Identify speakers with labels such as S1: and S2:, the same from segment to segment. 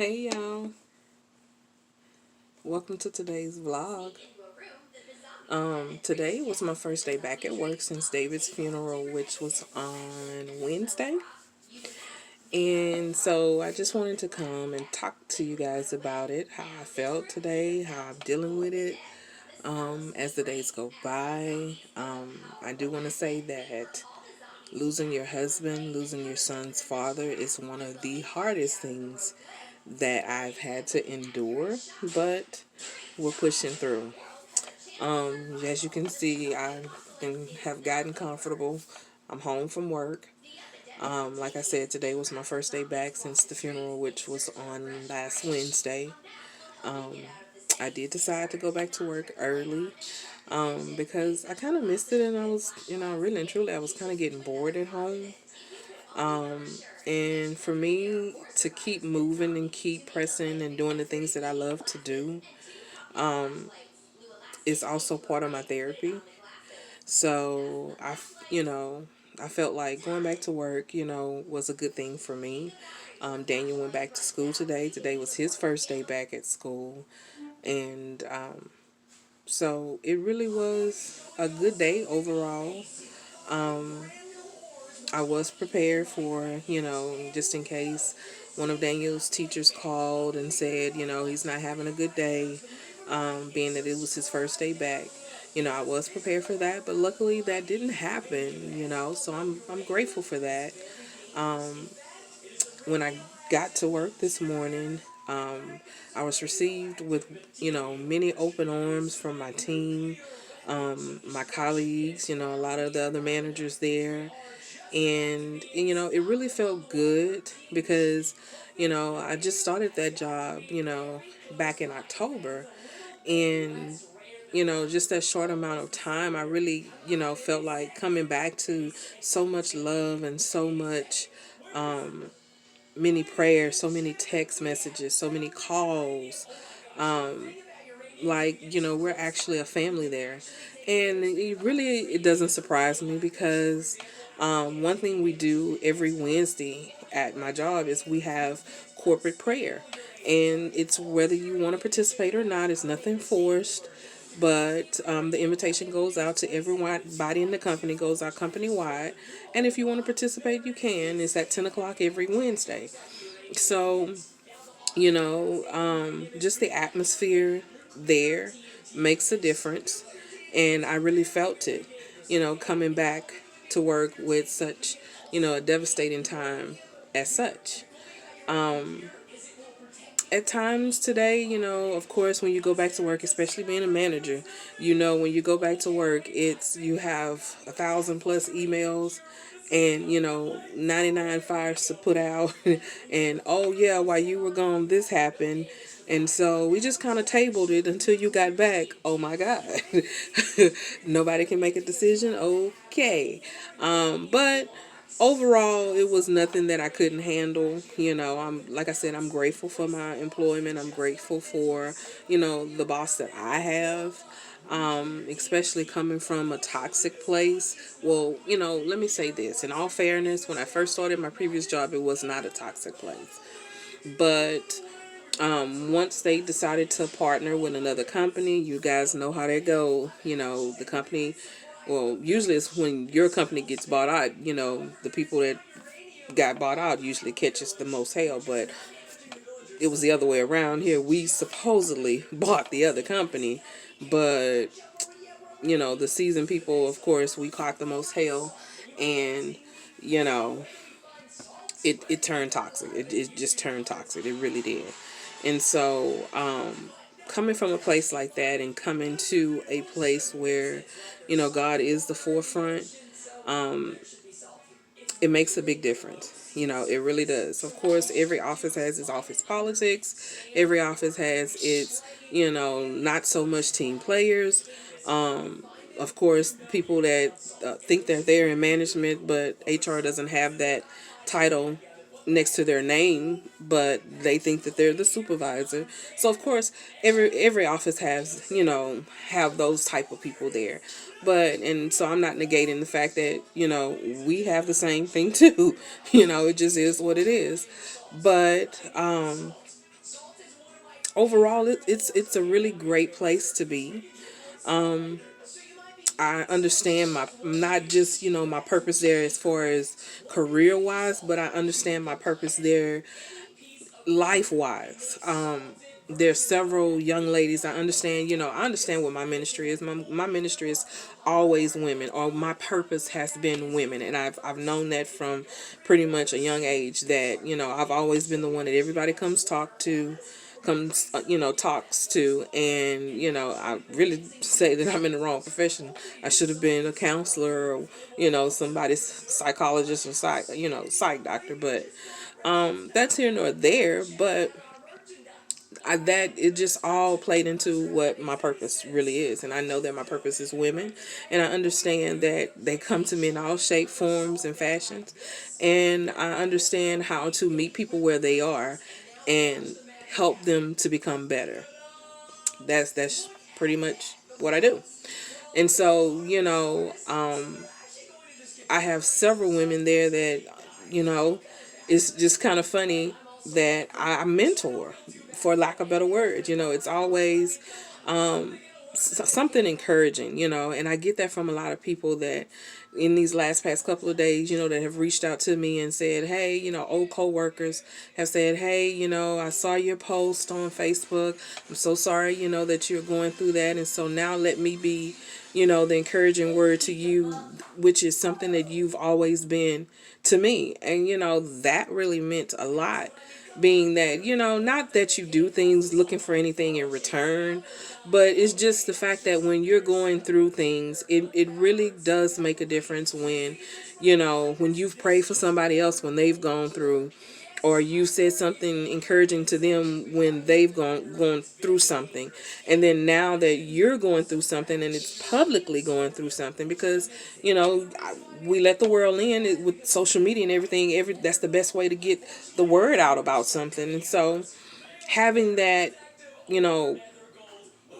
S1: Hey y'all, welcome to today's vlog. Today was my first day back at work since David's funeral, which was on Wednesday. And so I just wanted to come and talk to you guys about it, how I felt today, how I'm dealing with it as the days go by. I do want to say that losing your husband, losing your son's father is one of the hardest things that I've had to endure, but we're pushing through. As you can see, have gotten comfortable. I'm home from work. Like I said, today was my first day back since the funeral, which was on last Wednesday. Um, I did decide to go back to work early because I kind of missed it, and I was, really and truly, I was kind of getting bored at home. Um, and for me to keep moving and keep pressing and doing the things that I love to do is also part of my therapy. So I felt like going back to work, was a good thing for me. Daniel went back to school today. Today was his first day back at school. And so it really was a good day overall. Um, I was prepared for, just in case one of Daniel's teachers called and said, he's not having a good day, being that it was his first day back. I was prepared for that, but luckily that didn't happen, so I'm grateful for that. Um, when I got to work this morning, I was received with, many open arms from my team, my colleagues, a lot of the other managers there. And it really felt good because I just started that job back in October. And just that short amount of time, I really felt like coming back to so much love and so much many prayers, so many text messages, so many calls. Like we're actually a family there. And it doesn't surprise me because one thing we do every Wednesday at my job is we have corporate prayer, and it's whether you want to participate or not. It's nothing forced, but the invitation goes out to everybody in the company, goes out company wide, and if you want to participate you can. It's at 10 o'clock every Wednesday. So just the atmosphere there makes a difference. And I really felt it, coming back to work with such, a devastating time as such. At times today, of course, when you go back to work, especially being a manager, when you go back to work, you have 1,000+ emails and 99 fires to put out. And oh yeah, while you were gone this happened. And so we just kind of tabled it until you got back. Oh my God. Nobody can make a decision. Okay. But overall, it was nothing that I couldn't handle. I'm, like I said, I'm grateful for my employment. I'm grateful for the boss that I have, especially coming from a toxic place. Well, let me say this in all fairness, when I first started my previous job, it was not a toxic place. But once they decided to partner with another company, you guys know how they go. The company, well, usually it's when your company gets bought out, the people that got bought out usually catches the most hell. But it was the other way around here. We supposedly bought the other company, but the seasoned people, of course, we caught the most hell. And you know it turned toxic. It just turned toxic. It really did. And so coming from a place like that and coming to a place where God is the forefront, it makes a big difference. It really does. Of course, every office has its office politics. Every office has its, not so much team players. Of course, people that think they're there in management, but HR doesn't have that title next to their name, but they think that they're the supervisor. So of course, every office has have those type of people there. And so I'm not negating the fact that we have the same thing too. It just is what it is. But overall, it's a really great place to be. I understand my, not just, my purpose there as far as career wise, but I understand my purpose there life wise. There's several young ladies. I understand what my ministry is. My ministry is always women, or my purpose has been women, and I've known that from pretty much a young age, that I've always been the one that everybody talks to. And I really say that I'm in the wrong profession. I should have been a counselor, or somebody's psychologist, or psych doctor. But that's here nor there. But that it just all played into what my purpose really is. And I know that my purpose is women, and I understand that they come to me in all shape, forms, and fashions. And I understand how to meet people where they are and help them to become better. That's pretty much what I do. And so, I have several women there that, you know, it's just kind of funny that I mentor, for lack of a better word. It's always something encouraging, and I get that from a lot of people that in these past couple of days, that have reached out to me and said, hey, old coworkers have said, hey, I saw your post on Facebook. I'm so sorry, that you're going through that. And so now let me be, the encouraging word to you, which is something that you've always been to me. And, that really meant a lot, being that, not that you do things looking for anything in return, but it's just the fact that when you're going through things, it really does make a difference when, when you've prayed for somebody else when they've gone through, or you said something encouraging to them when they've gone through something. And then now that you're going through something, and it's publicly going through something, because we let the world in with social media and everything. That's the best way to get the word out about something. And so having that, you know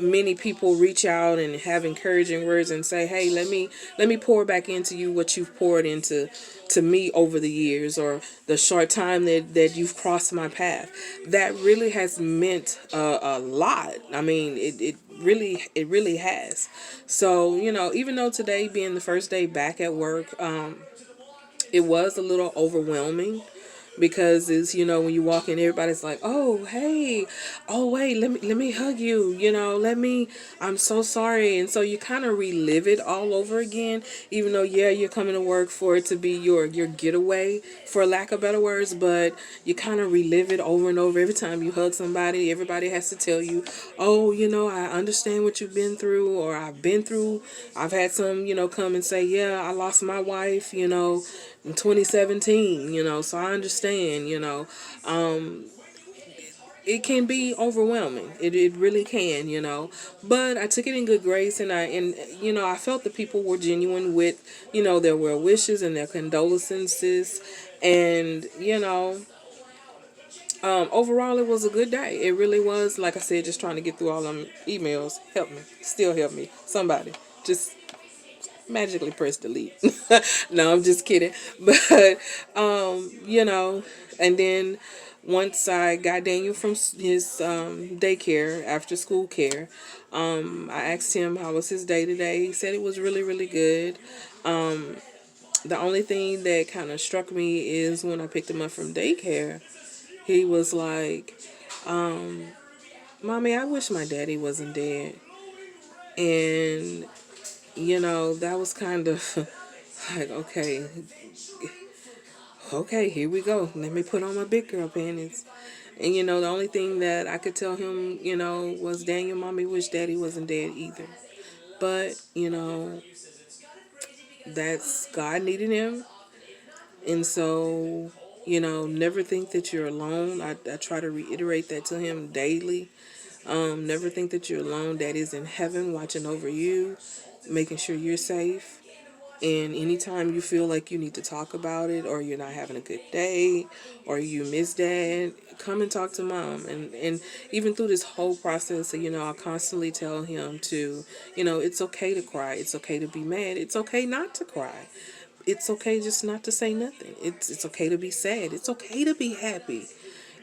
S1: many people reach out and have encouraging words and say, hey, let me pour back into you what you've poured into to me over the years, or the short time that you've crossed my path. That really has meant a lot. I mean, it really has. So, even though today being the first day back at work, it was a little overwhelming, because it's, when you walk in, everybody's like, oh, hey, oh, wait, let me hug you, I'm so sorry. And so you kind of relive it all over again, even though, yeah, you're coming to work for it to be your getaway, for lack of better words. But you kind of relive it over and over. Every time you hug somebody, everybody has to tell you, oh, I understand what you've been through, or I've had some, come and say, yeah, I lost my wife, in 2017, so I understand. It can be overwhelming. It really can, but I took it in good grace. And I felt that people were genuine with, their well wishes and their condolences. And, overall, it was a good day. It really was. Like I said, just trying to get through all them emails. Help me. Still help me. Somebody. Just magically press delete. No, I'm just kidding. But and then once I got Daniel from his daycare, after school care, I asked him how was his day today. He said it was really, really good. The only thing that kind of struck me is when I picked him up from daycare, he was like, Mommy, I wish my daddy wasn't dead. And that was kind of like, okay, here we go. Let me put on my big girl panties. And, the only thing that I could tell him, was, Daniel, Mommy wish Daddy wasn't dead either. But, that's, God needed him. And so, never think that you're alone. I try to reiterate that to him daily. Never think that you're alone. Daddy's in heaven watching over you, making sure you're safe. And anytime you feel like you need to talk about it, or you're not having a good day, or you miss dad, come and talk to mom. And even through this whole process, I constantly tell him to, it's okay to cry. It's okay to be mad. It's okay not to cry. It's okay just not to say nothing. It's okay to be sad. It's okay to be happy.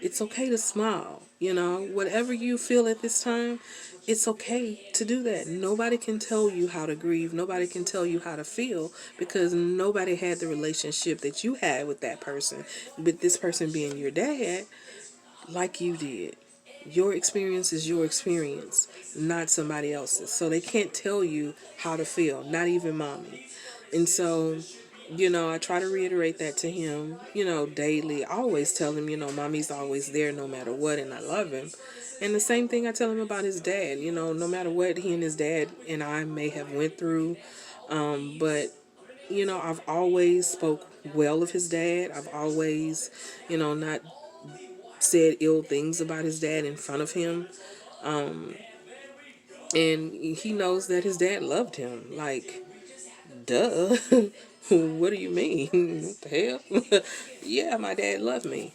S1: It's okay to smile. Whatever you feel at this time, it's okay to do that. Nobody can tell you how to grieve. Nobody can tell you how to feel because nobody had the relationship that you had with that person. With this person being your dad, like you did. Your experience is your experience, not somebody else's. So they can't tell you how to feel, not even mommy. And so, I try to reiterate that to him, daily. I always tell him, mommy's always there no matter what, and I love him. And the same thing I tell him about his dad, no matter what he and his dad and I may have went through. But, I've always spoke well of his dad. I've always, not said ill things about his dad in front of him. And he knows that his dad loved him. Like, duh. What do you mean? What the hell? Yeah, my dad loved me,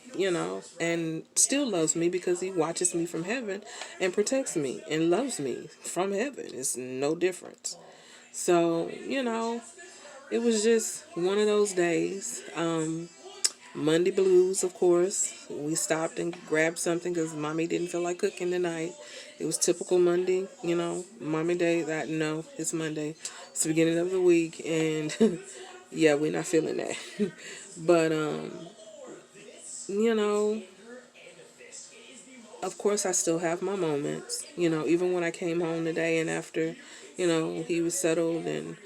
S1: and still loves me because he watches me from heaven and protects me and loves me from heaven. It's no difference. So, it was just one of those days. Monday blues, of course. We stopped and grabbed something because mommy didn't feel like cooking tonight. It was typical Monday, mommy day. That no, it's Monday. It's the beginning of the week, and yeah, we're not feeling that. But you know, of course, I still have my moments. Even when I came home today and after, he was settled and.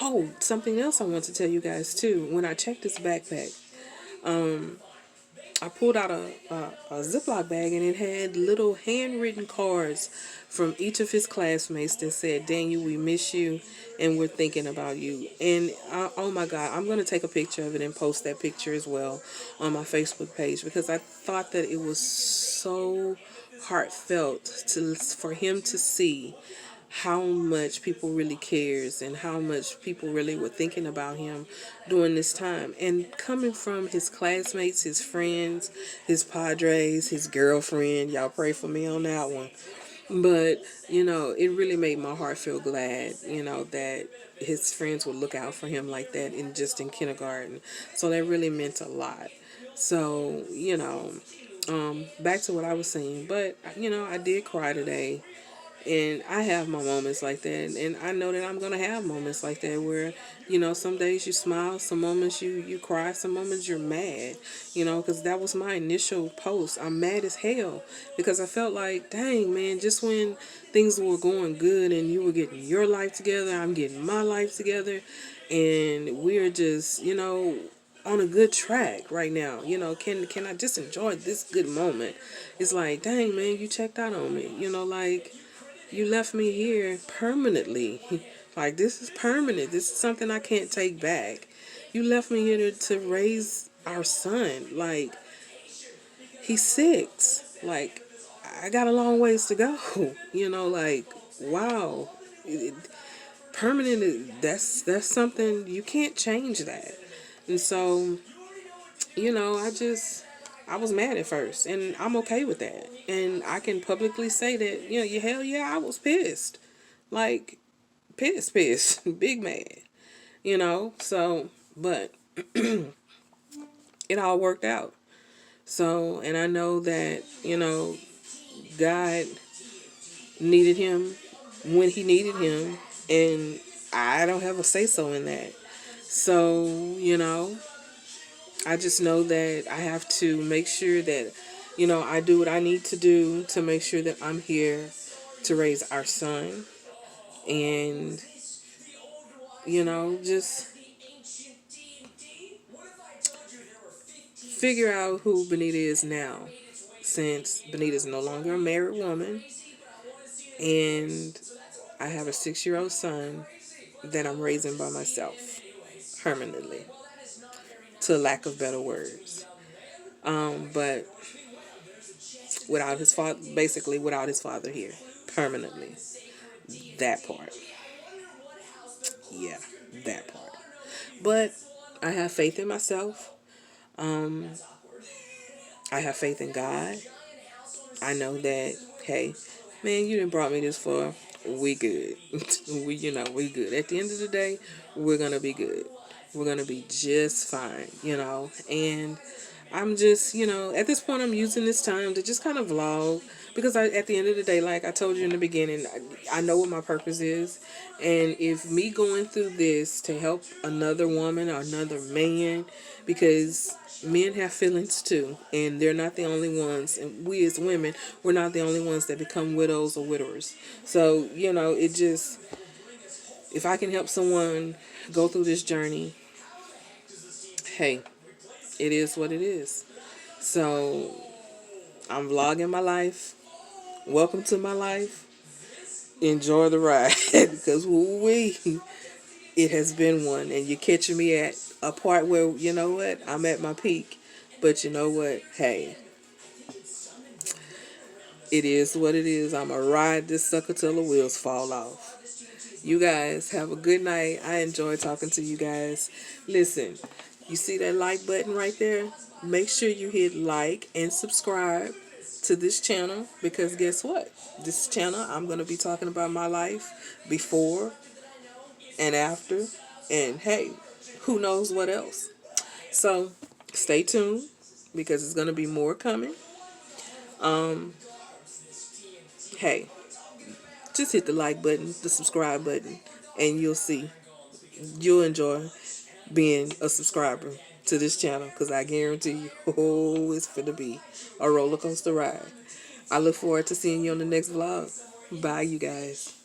S1: Oh, something else I want to tell you guys too. When I checked his backpack, I pulled out a Ziploc bag and it had little handwritten cards from each of his classmates that said, Daniel, we miss you and we're thinking about you. And oh my God, I'm going to take a picture of it and post that picture as well on my Facebook page because I thought that it was so heartfelt for him to see how much people really cares and how much people really were thinking about him during this time. And coming from his classmates, his friends, his padres, his girlfriend, y'all pray for me on that one. But, it really made my heart feel glad, that his friends would look out for him like that in kindergarten. So that really meant a lot. So, back to what I was saying. But, I did cry today. And I have my moments like that. And I know that I'm going to have moments like that where, some days you smile, some moments you cry, some moments you're mad, because that was my initial post. I'm mad as hell because I felt like, dang, man, just when things were going good and you were getting your life together, I'm getting my life together. And we're just, on a good track right now. Can I just enjoy this good moment? It's like, dang, man, you checked out on me. Like, you left me here permanently. Like, this is permanent. This is something I can't take back. You left me here to raise our son. Like, he's 6. Like, I got a long ways to go. Like, wow. Permanent, that's something, you can't change that. And so, I was mad at first, and I'm okay with that. And I can publicly say that, hell yeah, I was pissed. Like, pissed, big mad, So, but it all worked out. So, and I know that, God needed him when he needed him, and I don't have a say so in that. So, I just know that I have to make sure that, I do what I need to do to make sure that I'm here to raise our son. And, just figure out who Benita is now. Since Benita is no longer a married woman. And I have a 6-year-old son that I'm raising by myself. Permanently. To lack of better words. But without his father, basically without his father here, permanently. That part. Yeah, that part. But I have faith in myself. I have faith in God. I know that, hey, man, you done brought me this far. We good. We good. At the end of the day, we're going to be good. We're going to be just fine, And I'm just, at this point, I'm using this time to just kind of vlog because at the end of the day, like I told you in the beginning, I know what my purpose is. And if me going through this to help another woman or another man, because men have feelings too, and they're not the only ones, and we as women, we're not the only ones that become widows or widowers. So, it just, if I can help someone go through this journey, hey, it is what it is. So I'm vlogging my life. Welcome to my life. Enjoy the ride because woo-wee, it has been one. And you're catching me at a part where, you know what, I'm at my peak. But you know what? Hey, it is what it is. I'm going to ride this sucker till the wheels fall off. You guys have a good night. I enjoy talking to you guys. Listen, you see that like button right there? Make sure you hit like and subscribe to this channel because guess what? This channel, I'm going to be talking about my life before and after. And hey, who knows what else? So stay tuned because it's going to be more coming. Hey, just hit the like button, the subscribe button, and you'll see. You'll enjoy being a subscriber to this channel because I guarantee you, oh, it's going to be a roller coaster ride. I look forward to seeing you on the next vlog. Bye, you guys.